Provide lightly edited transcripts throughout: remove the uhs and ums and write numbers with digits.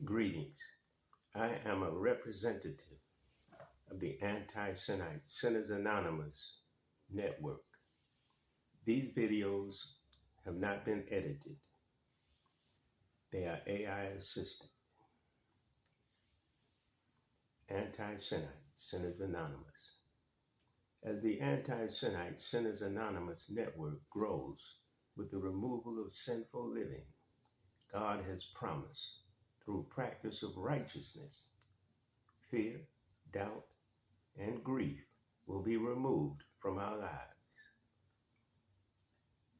Greetings. I am a representative of the Anti-Semite Sinners Anonymous network. These videos have not been edited. They are AI assisted. Anti-Semite Sinners Anonymous. As the Anti-Semite Sinners Anonymous network grows with the removal of sinful living, God has promised through practice of righteousness, fear, doubt, and grief will be removed from our lives.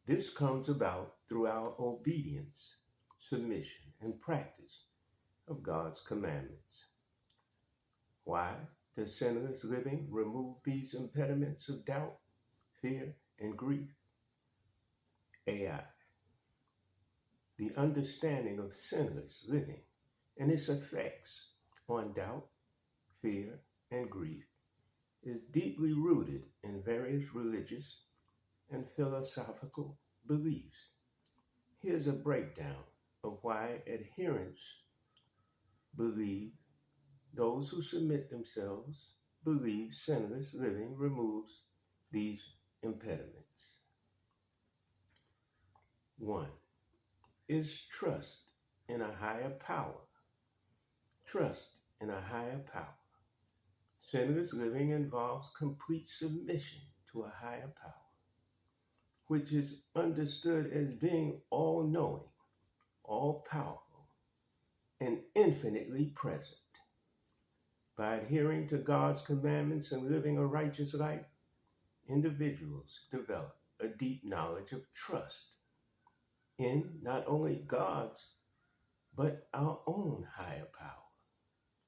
This comes about through our obedience, submission, and practice of God's commandments. Why does sinless living remove these impediments of doubt, fear, and grief? AI. The understanding of sinless living and its effects on doubt, fear, and grief is deeply rooted in various religious and philosophical beliefs. Here's a breakdown of why adherents believe, those who submit themselves believe sinless living removes these impediments. 1. Is trust in a higher power. Trust in a higher power. Sinless living involves complete submission to a higher power, which is understood as being all-knowing, all-powerful, and infinitely present. By adhering to God's commandments and living a righteous life, individuals develop a deep knowledge of trust in not only God's, but our own higher power,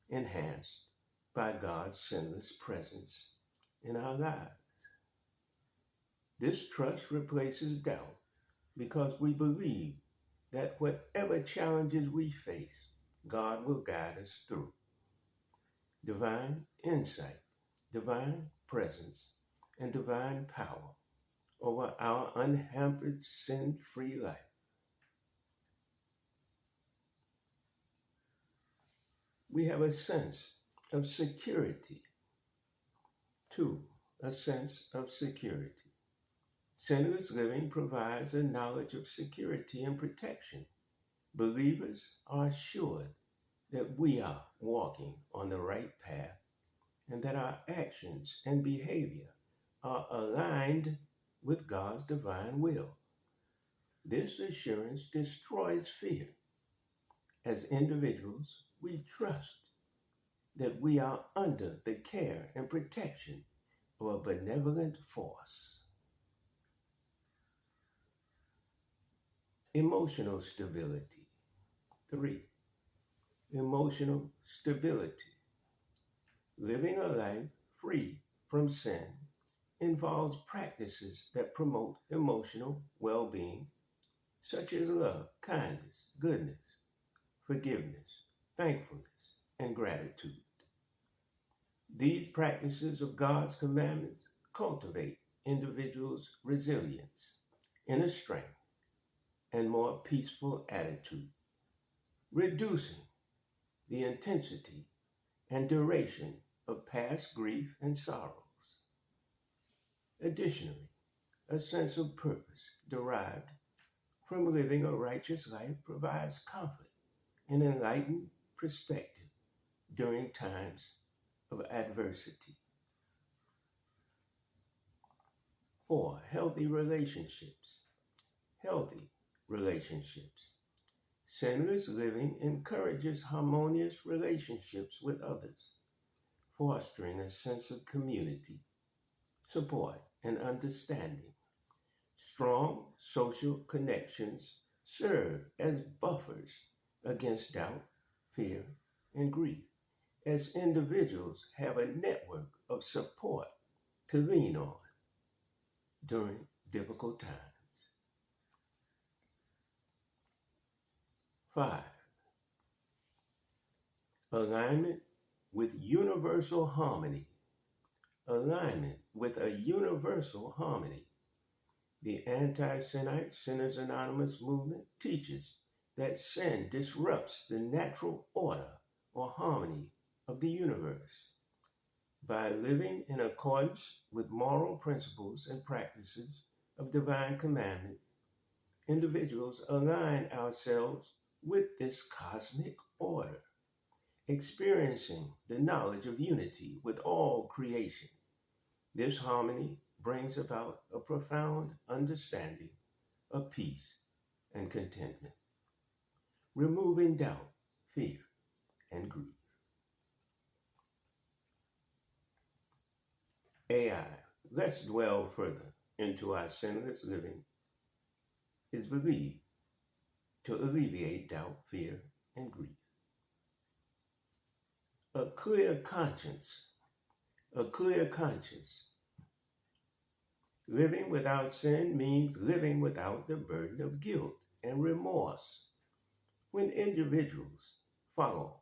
enhanced by God's sinless presence in our lives. This trust replaces doubt because we believe that whatever challenges we face, God will guide us through. Divine insight, divine presence, and divine power over our unhampered, sin-free life. We have a sense of security. 2. A sense of security. Sinless living provides a knowledge of security and protection. Believers are assured that we are walking on the right path and that our actions and behavior are aligned with God's divine will. This assurance destroys fear. As individuals, we trust that we are under the care and protection of a benevolent force. Emotional stability. 3. Emotional stability. Living a life free from sin involves practices that promote emotional well-being, such as love, kindness, goodness, forgiveness, thankfulness, and gratitude. These practices of God's commandments cultivate individuals' resilience, inner strength, and more peaceful attitude, reducing the intensity and duration of past grief and sorrows. Additionally, a sense of purpose derived from living a righteous life provides comfort and enlightened perspective during times of adversity. 4. Healthy relationships. Healthy relationships. Sinless living encourages harmonious relationships with others, fostering a sense of community, support, and understanding. Strong social connections serve as buffers against doubt, fear, and grief, as individuals have a network of support to lean on during difficult times. 5. Alignment with universal harmony. Alignment with a universal harmony. The Anti-Semite Sinners Anonymous movement teaches that sin disrupts the natural order or harmony of the universe. By living in accordance with moral principles and practices of divine commandments, individuals align ourselves with this cosmic order, experiencing the knowledge of unity with all creation. This harmony brings about a profound understanding of peace and contentment, removing doubt, fear, and grief. AI, let's dwell further into our sinless living, is believed to alleviate doubt, fear, and grief. A clear conscience, a clear conscience. Living without sin means living without the burden of guilt and remorse. When individuals follow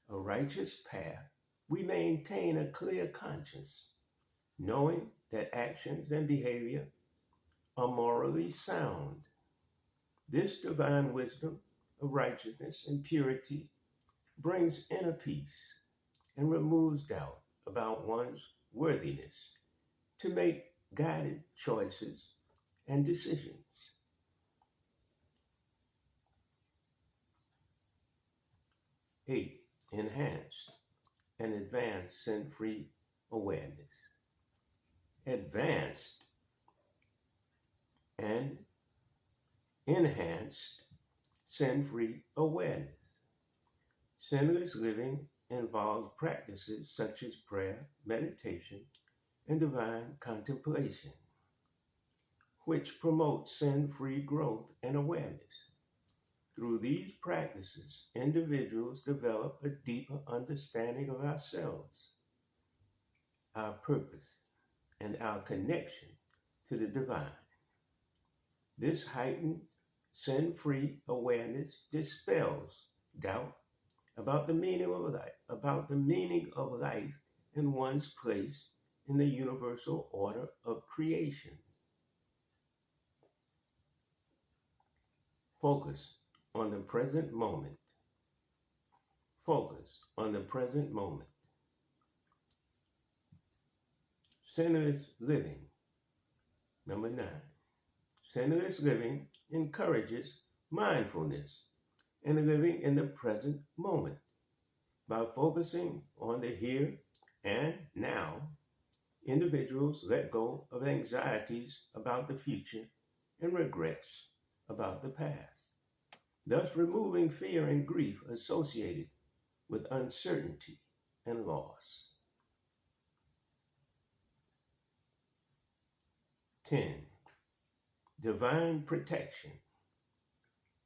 a righteous path, we maintain a clear conscience, knowing that actions and behavior are morally sound. This divine wisdom of righteousness and purity brings inner peace and removes doubt about one's worthiness to make guided choices and decisions. 8. Enhanced and advanced sin-free awareness. Advanced and enhanced sin-free awareness. Sinless living involves practices such as prayer, meditation, and divine contemplation, which promote sin-free growth and awareness. Through these practices, individuals develop a deeper understanding of ourselves, our purpose, and our connection to the divine. This heightened sin-free awareness dispels doubt about the meaning of life and one's place in the universal order of creation. Focus on the present moment. Focus on the present moment. Sinless living. Number 9. Sinless living encourages mindfulness and living in the present moment. By focusing on the here and now, individuals let go of anxieties about the future and regrets about the past, thus removing fear and grief associated with uncertainty and loss. 10. Divine protection.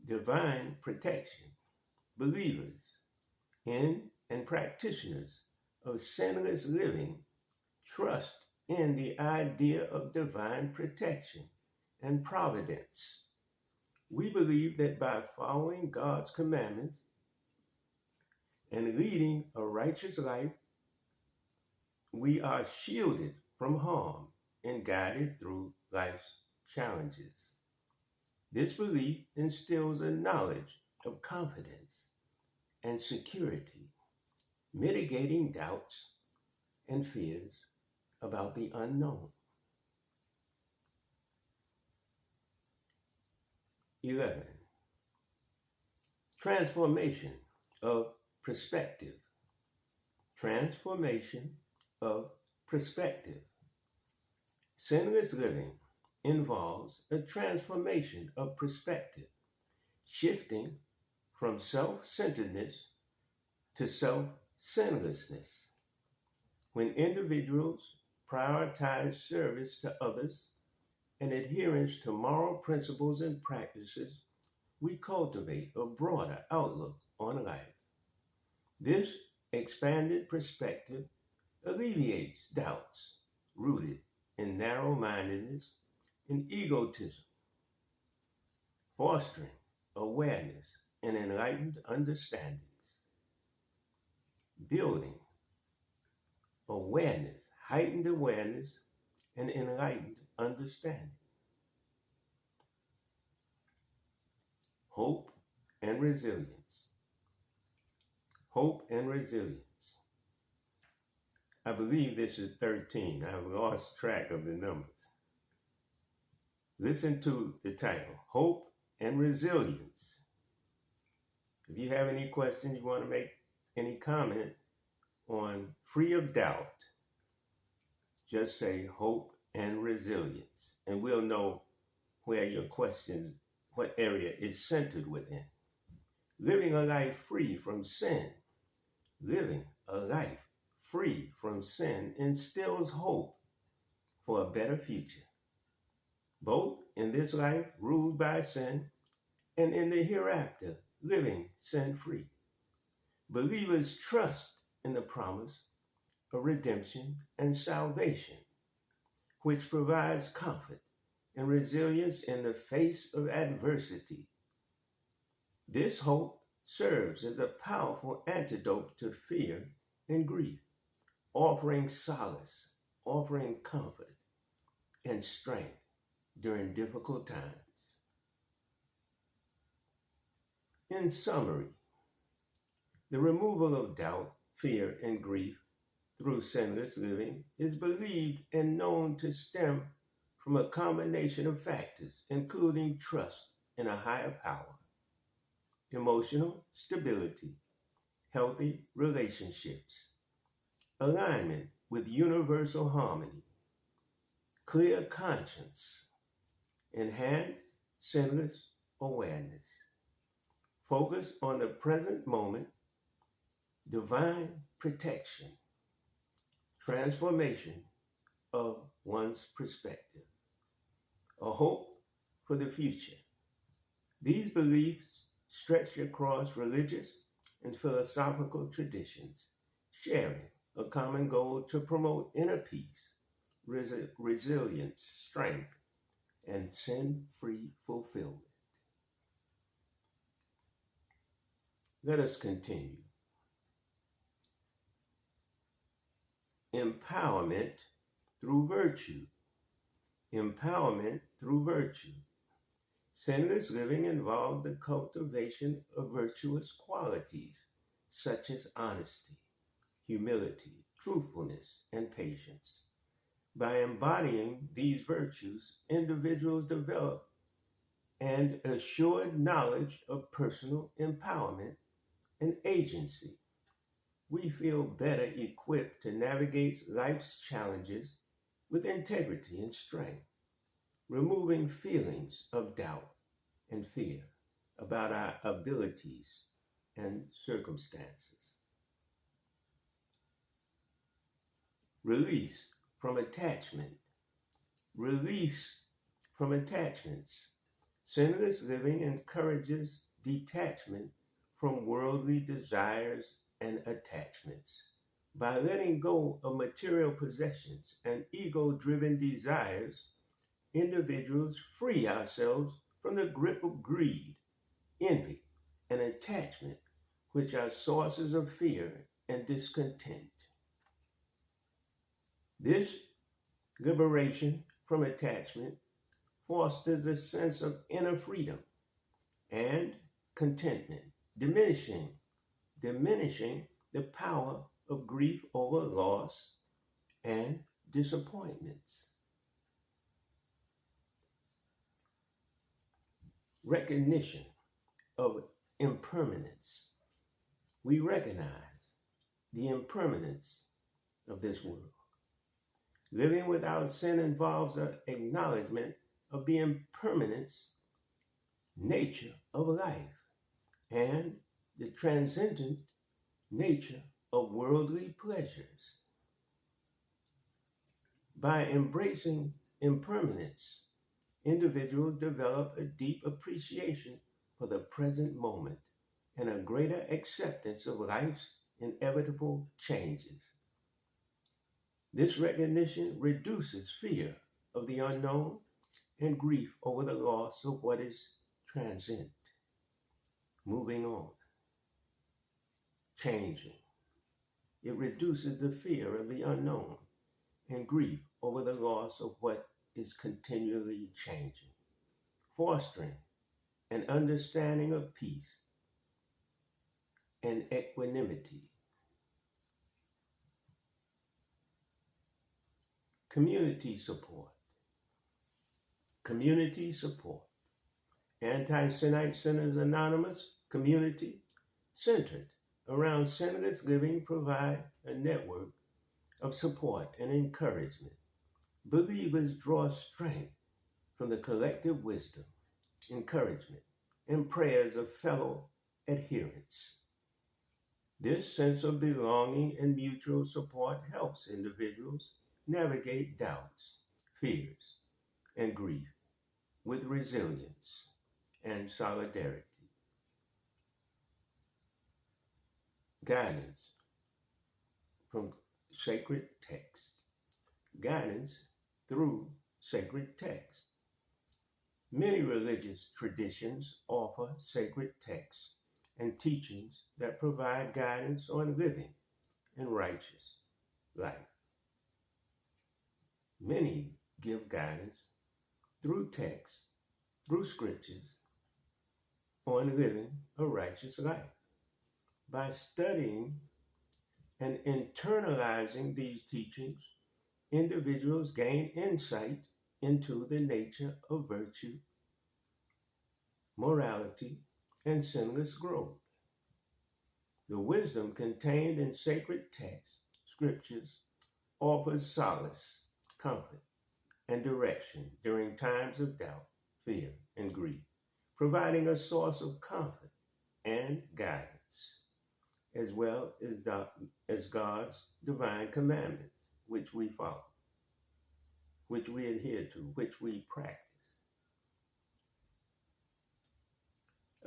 Divine protection. Believers in and practitioners of sinless living trust in the idea of divine protection and providence. We believe that by following God's commandments and leading a righteous life, we are shielded from harm and guided through life's challenges. This belief instills a knowledge of confidence and security, mitigating doubts and fears about the unknown. 11. Transformation of perspective. Transformation of perspective. Sinless living involves a transformation of perspective, shifting from self-centeredness to self-sinlessness. When individuals prioritize service to others and adherence to moral principles and practices, we cultivate a broader outlook on life. This expanded perspective alleviates doubts rooted in narrow-mindedness and egotism, fostering awareness and enlightened understandings, building awareness, heightened awareness, and enlightened understanding. Hope and resilience. Hope and resilience. I believe this is 13. I've lost track of the numbers. Listen to the title, Hope and Resilience. If you have any questions, you want to make any comment on Free of Doubt, just say hope and resilience, and we'll know where your questions, what area is centered within. Living a life free from sin. Living a life free from sin instills hope for a better future, both in this life ruled by sin and in the hereafter living sin-free. Believers trust in the promise of redemption and salvation, which provides comfort and resilience in the face of adversity. This hope serves as a powerful antidote to fear and grief, offering solace, offering comfort and strength during difficult times. In summary, the removal of doubt, fear, and grief through sinless living is believed and known to stem from a combination of factors, including trust in a higher power, emotional stability, healthy relationships, alignment with universal harmony, clear conscience, enhanced sinless awareness, focus on the present moment, divine protection, transformation of one's perspective, a hope for the future. These beliefs stretch across religious and philosophical traditions, sharing a common goal to promote inner peace, resilience, strength, and sin-free fulfillment. Let us continue. Empowerment through virtue. Empowerment through virtue. Sinless living involves the cultivation of virtuous qualities such as honesty, humility, truthfulness, and patience. By embodying these virtues, individuals develop an assured knowledge of personal empowerment and agency. We feel better equipped to navigate life's challenges with integrity and strength, removing feelings of doubt and fear about our abilities and circumstances. Release from attachment. Release from attachments. Sinless living encourages detachment from worldly desires and attachments. By letting go of material possessions and ego-driven desires, individuals free ourselves from the grip of greed, envy, and attachment, which are sources of fear and discontent. This liberation from attachment fosters a sense of inner freedom and contentment, diminishing the power of grief over loss and disappointments. Recognition of impermanence. We recognize the impermanence of this world. Living without sin involves an acknowledgement of the impermanence nature of life and the transcendent nature of worldly pleasures. By embracing impermanence, individuals develop a deep appreciation for the present moment and a greater acceptance of life's inevitable changes. This recognition reduces fear of the unknown and grief over the loss of what is transient. Moving on, changing. It reduces the fear of the unknown and grief over the loss of what is continually changing, fostering an understanding of peace and equanimity. Community support. Community support. Anti-Senate Sinners Anonymous community centered around Sinless Living provide a network of support and encouragement. Believers draw strength from the collective wisdom, encouragement, and prayers of fellow adherents. This sense of belonging and mutual support helps individuals navigate doubts, fears, and grief with resilience and solidarity. Guidance from sacred text. Guidance through sacred text. Many religious traditions offer sacred texts and teachings that provide guidance on living a righteous life. Many give guidance through texts, through scriptures, on living a righteous life. By studying and internalizing these teachings, individuals gain insight into the nature of virtue, morality, and sinless growth. The wisdom contained in sacred texts, scriptures, offers solace, comfort, and direction during times of doubt, fear, and grief, providing a source of comfort and guidance, as well as God's divine commandments, which we follow, which we adhere to, which we practice.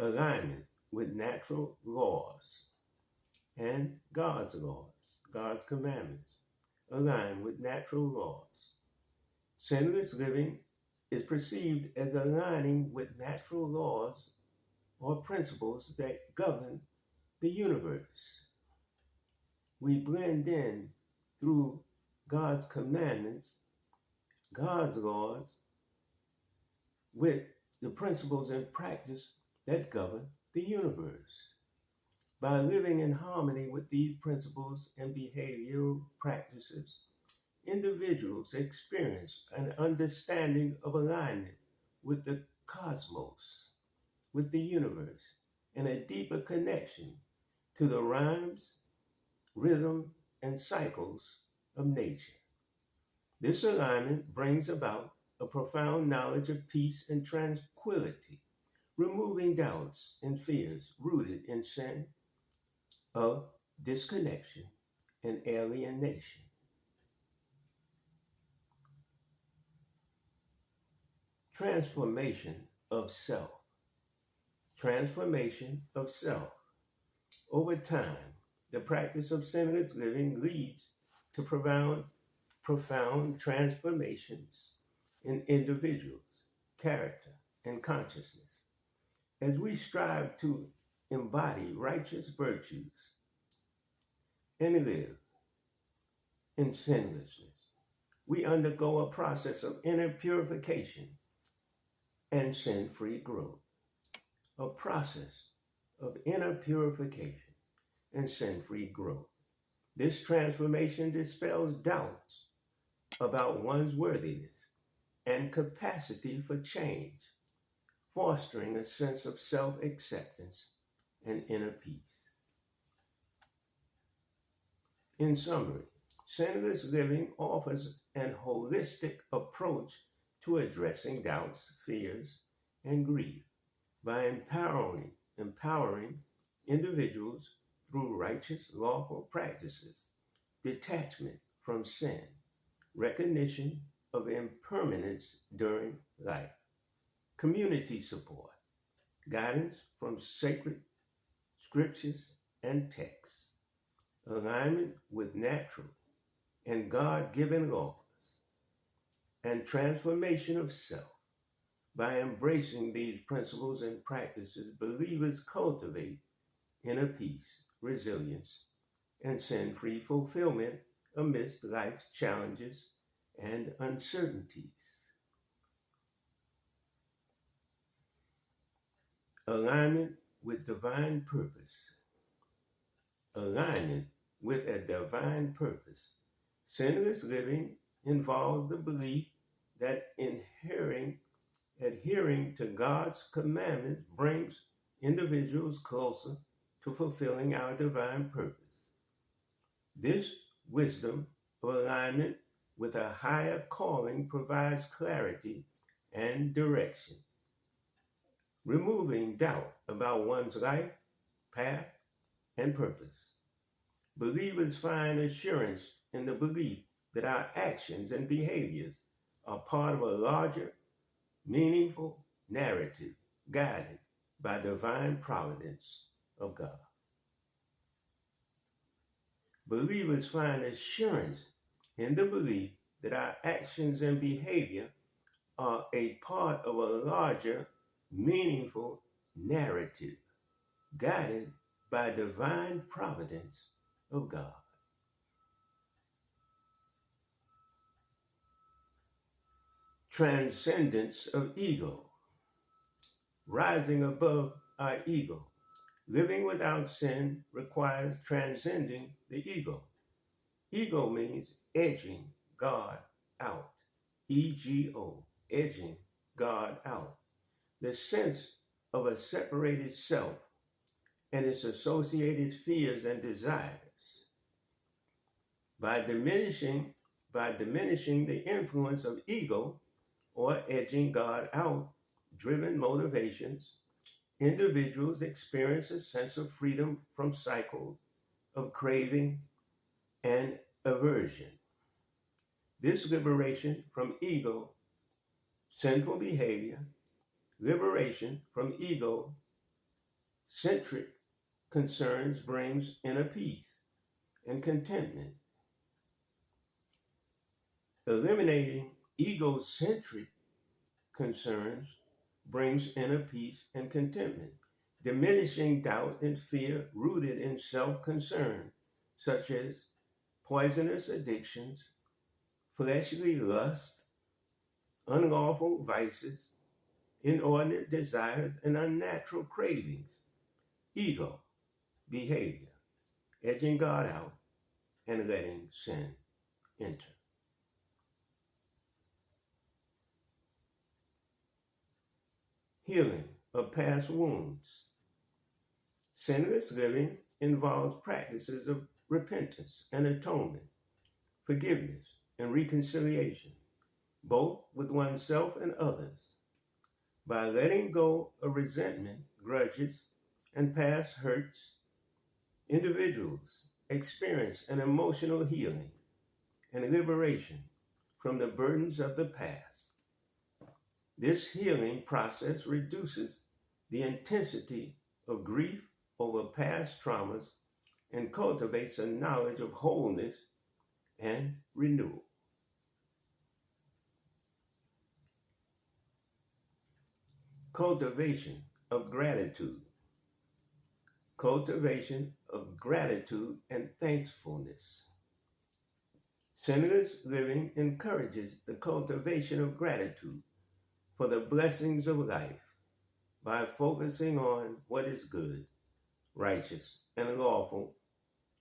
Alignment with natural laws and God's laws, God's commandments, align with natural laws. Sinless living is perceived as aligning with natural laws or principles that govern the universe. We blend in through God's commandments, God's laws, with the principles and practice that govern the universe. By living in harmony with these principles and behavioral practices, individuals experience an understanding of alignment with the cosmos, with the universe, and a deeper connection to the rhymes, rhythm, and cycles of nature. This alignment brings about a profound knowledge of peace and tranquility, removing doubts and fears rooted in sin, of disconnection and alienation. Transformation of self. Transformation of self. Over time, the practice of sinless living leads to profound transformations in individuals' character and consciousness. As we strive to embody righteous virtues and live in sinlessness, we undergo a process of inner purification and sin-free growth. A process of inner purification and sin-free growth. This transformation dispels doubts about one's worthiness and capacity for change, fostering a sense of self-acceptance and inner peace. In summary, sinless living offers an holistic approach to addressing doubts, fears, and grief by empowering individuals through righteous, lawful practices, detachment from sin, recognition of impermanence during life, community support, guidance from sacred scriptures and texts, alignment with natural and God-given laws, and transformation of self. By embracing these principles and practices, believers cultivate inner peace, resilience, and sin-free fulfillment amidst life's challenges and uncertainties. Alignment with divine purpose. alignment with a divine purpose. Sinless living involves the belief that adhering to God's commandments brings individuals closer to fulfilling our divine purpose. This wisdom of alignment with a higher calling provides clarity and direction, removing doubt about one's life, path, and purpose. Believers find assurance in the belief that our actions and behaviors are part of a larger, meaningful narrative guided by divine providence of God. Believers find assurance in the belief that our actions and behavior are a part of a larger, meaningful narrative guided by divine providence of God. Transcendence of ego, rising above our ego. Living without sin requires transcending the ego. Ego means edging God out. EGO, edging God out. The sense of a separated self and its associated fears and desires. By diminishing the influence of ego or edging God out driven motivations, individuals experience a sense of freedom from cycles of craving and aversion. This liberation from ego, sinful behavior, liberation from ego-centric concerns brings inner peace and contentment. Eliminating egocentric concerns brings inner peace and contentment, diminishing doubt and fear rooted in self-concern, such as poisonous addictions, fleshly lust, unlawful vices, inordinate desires, and unnatural cravings, ego, behavior, edging God out, and letting sin enter. Healing of past wounds. Sinless living involves practices of repentance and atonement, forgiveness and reconciliation, both with oneself and others. By letting go of resentment, grudges, and past hurts, individuals experience an emotional healing and liberation from the burdens of the past. This healing process reduces the intensity of grief over past traumas and cultivates a knowledge of wholeness and renewal. Cultivation of gratitude. Cultivation of gratitude and thankfulness. Sinless living encourages the cultivation of gratitude for the blessings of life by focusing on what is good, righteous, and lawful.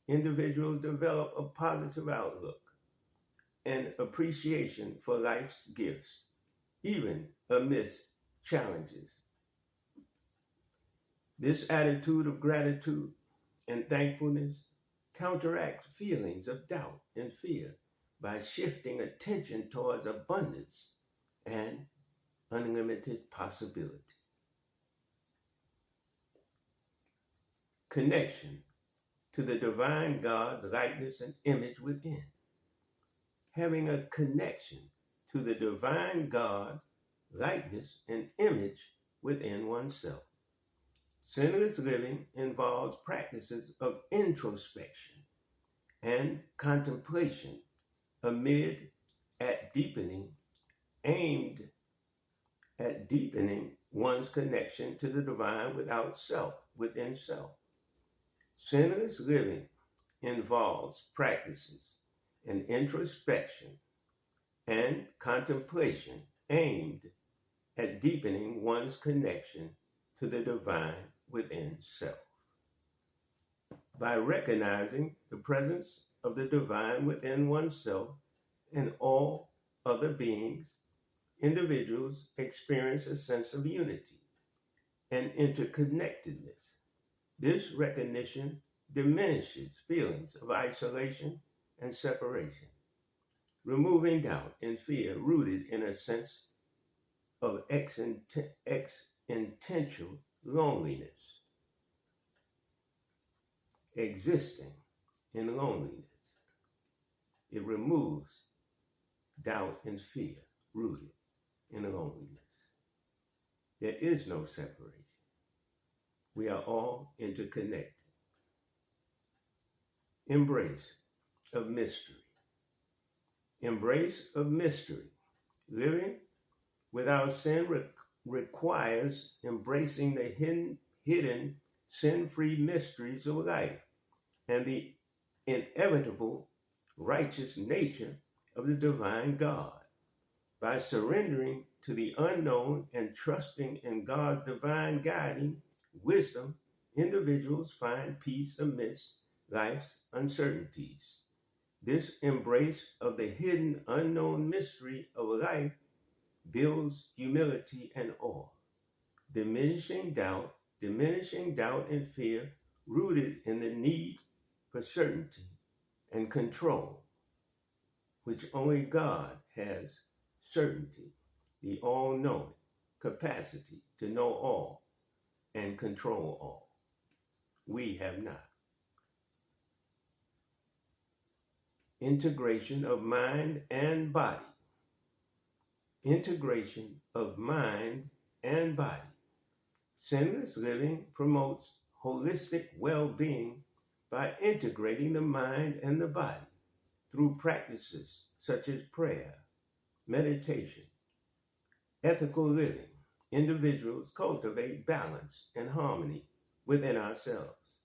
Individuals develop a positive outlook and appreciation for life's gifts, even amidst challenges. This attitude of gratitude and thankfulness counteracts feelings of doubt and fear by shifting attention towards abundance and unlimited possibility. Connection to the divine God's likeness and image within. Having a connection to the divine God, likeness, and image within oneself. Sinless living involves practices of introspection and contemplation aimed at deepening one's connection to the divine within self. Sinless living involves practices in introspection and contemplation aimed at deepening one's connection to the divine within self. by recognizing the presence of the divine within oneself and all other beings. Individuals experience a sense of unity and interconnectedness. This recognition diminishes feelings of isolation and separation, removing doubt and fear rooted in a sense of existential loneliness, existing in loneliness. It removes doubt and fear rooted in loneliness. There is no separation. We are all interconnected. Embrace of mystery. Embrace of mystery. Living without sin requires embracing the hidden sin-free mysteries of life and the inevitable righteous nature of the divine God. By surrendering to the unknown and trusting in God's divine guiding wisdom, individuals find peace amidst life's uncertainties. This embrace of the hidden unknown mystery of life builds humility and awe, diminishing doubt and fear rooted in the need for certainty and control, which only God has certainty, the all-knowing capacity to know all and control all. We have not. Integration of mind and body. Integration of mind and body. Sinless living promotes holistic well-being by integrating the mind and the body through practices such as prayer, meditation, ethical living. Individuals cultivate balance and harmony within ourselves.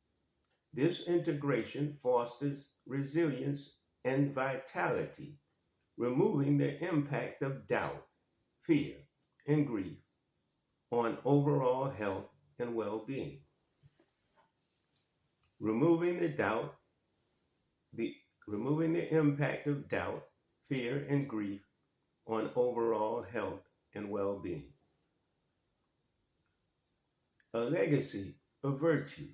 This integration fosters resilience and vitality, removing the impact of doubt, fear, and grief on overall health and well-being. Removing the impact of doubt, fear, and grief on overall health and well-being. A legacy of virtue.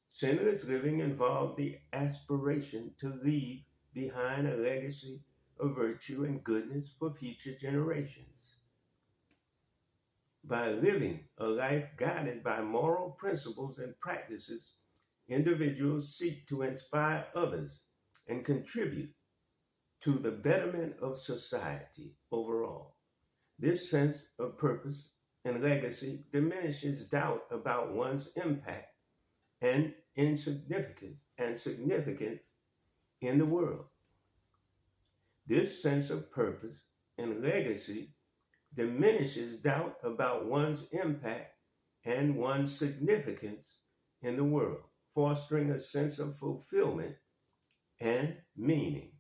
Sinless living involved the aspiration to leave behind a legacy of virtue and goodness for future generations. By living a life guided by moral principles and practices, individuals seek to inspire others and contribute to the betterment of society overall. This sense of purpose and legacy diminishes doubt about one's impact and significance in the world. This sense of purpose and legacy diminishes doubt about one's impact and one's significance in the world, fostering a sense of fulfillment and meaning.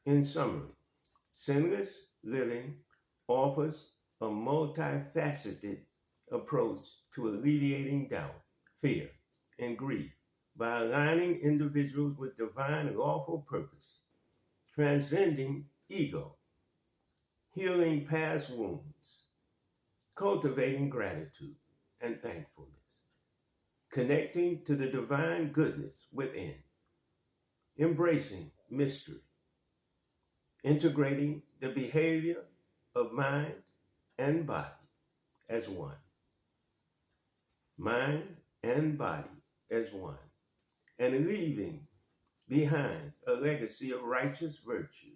In summary, sinless living offers a multifaceted approach to alleviating doubt, fear, and grief by aligning individuals with divine lawful purpose, transcending ego, healing past wounds, cultivating gratitude and thankfulness, connecting to the divine goodness within, embracing mystery, integrating the behavior of mind and body as one. Mind and body as one, and leaving behind a legacy of righteous virtue.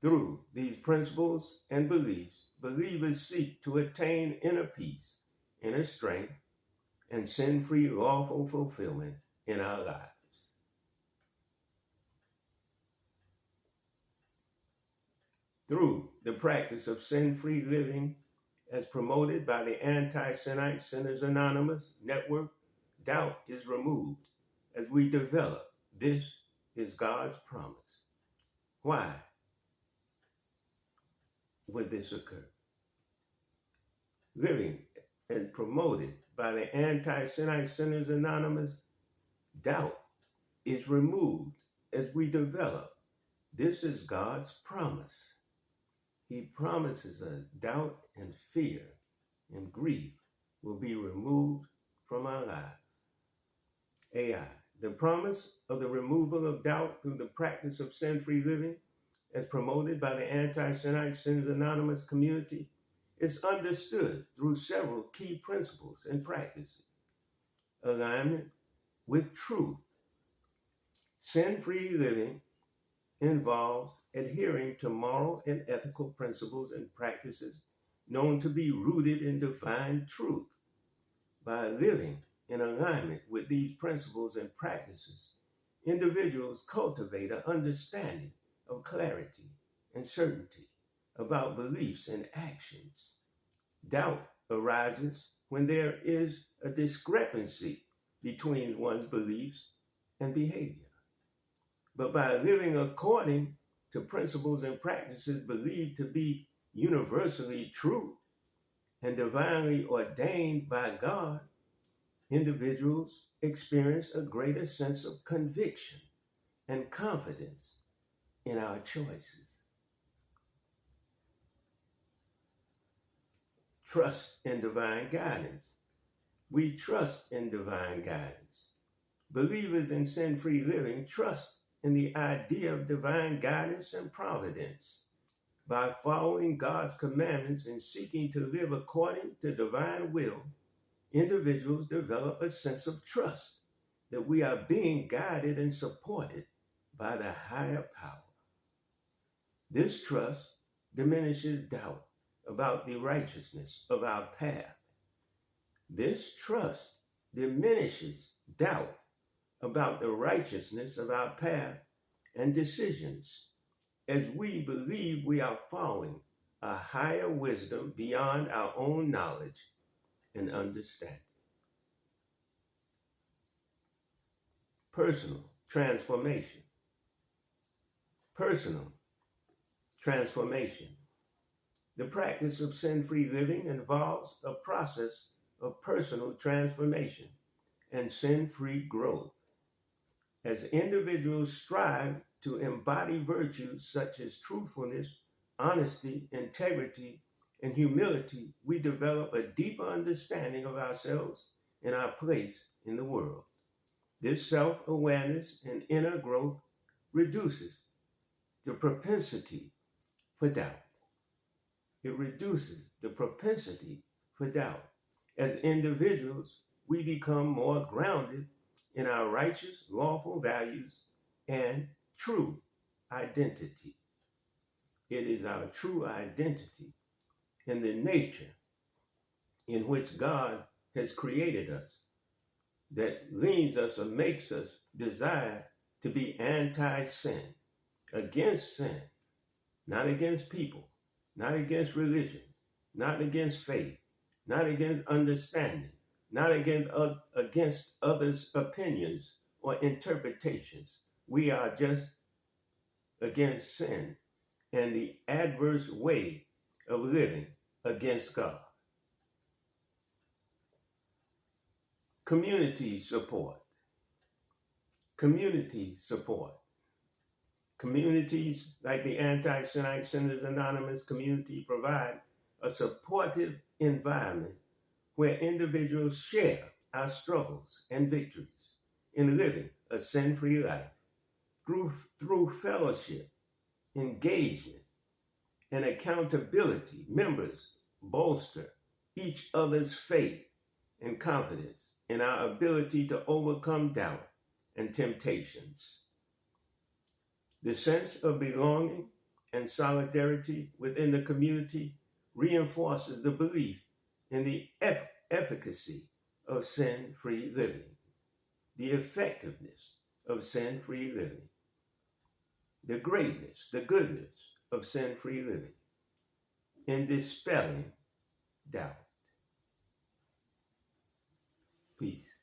Through these principles and beliefs, believers seek to attain inner peace, inner strength, and sin-free lawful fulfillment in our lives. Through the practice of sin-free living as promoted by the Anti-Sinite Sinners Anonymous network, doubt is removed as we develop. This is God's promise. Why would this occur? Living and promoted by the Anti-Sinite Sinners Anonymous, doubt is removed as we develop. This is God's promise. He promises us doubt and fear and grief will be removed from our lives. AI, the promise of the removal of doubt through the practice of sin-free living as promoted by the Anti-Sinite Sinners Anonymous community is understood through several key principles and practices. Alignment with truth. Sin-free living involves adhering to moral and ethical principles and practices known to be rooted in divine truth. By living in alignment with these principles and practices, individuals cultivate an understanding of clarity and certainty about beliefs and actions. Doubt arises when there is a discrepancy between one's beliefs and behavior. But by living according to principles and practices believed to be universally true and divinely ordained by God, individuals experience a greater sense of conviction and confidence in our choices. Trust in divine guidance. We trust in divine guidance. Believers in sin-free living trust in the idea of divine guidance and providence. By following God's commandments and seeking to live according to divine will, individuals develop a sense of trust that we are being guided and supported by the higher power. This trust diminishes doubt about the righteousness of our path. This trust diminishes doubt about the righteousness of our path and decisions, as we believe we are following a higher wisdom beyond our own knowledge and understanding. Personal transformation. Personal transformation. The practice of sin-free living involves a process of personal transformation and sin-free growth. As individuals strive to embody virtues such as truthfulness, honesty, integrity, and humility, we develop a deeper understanding of ourselves and our place in the world. This self-awareness and inner growth reduces the propensity for doubt. It reduces the propensity for doubt. As individuals, we become more grounded in our righteous, lawful values and true identity. It is our true identity in the nature in which God has created us that leads us or makes us desire to be anti-sin, against sin, not against people, not against religion, not against faith, not against understanding, not against others' opinions or interpretations. We are just against sin and the adverse way of living against God. Community support. Community support. Communities like the Anti-Sinite Sinners Anonymous community provide a supportive environment where individuals share our struggles and victories in living a sin-free life. Through fellowship, engagement, and accountability, members bolster each other's faith and confidence in our ability to overcome doubt and temptations. The sense of belonging and solidarity within the community reinforces the belief in the efficacy of sin-free living, the effectiveness of sin-free living, the greatness, the goodness of sin-free living, in dispelling doubt. Peace.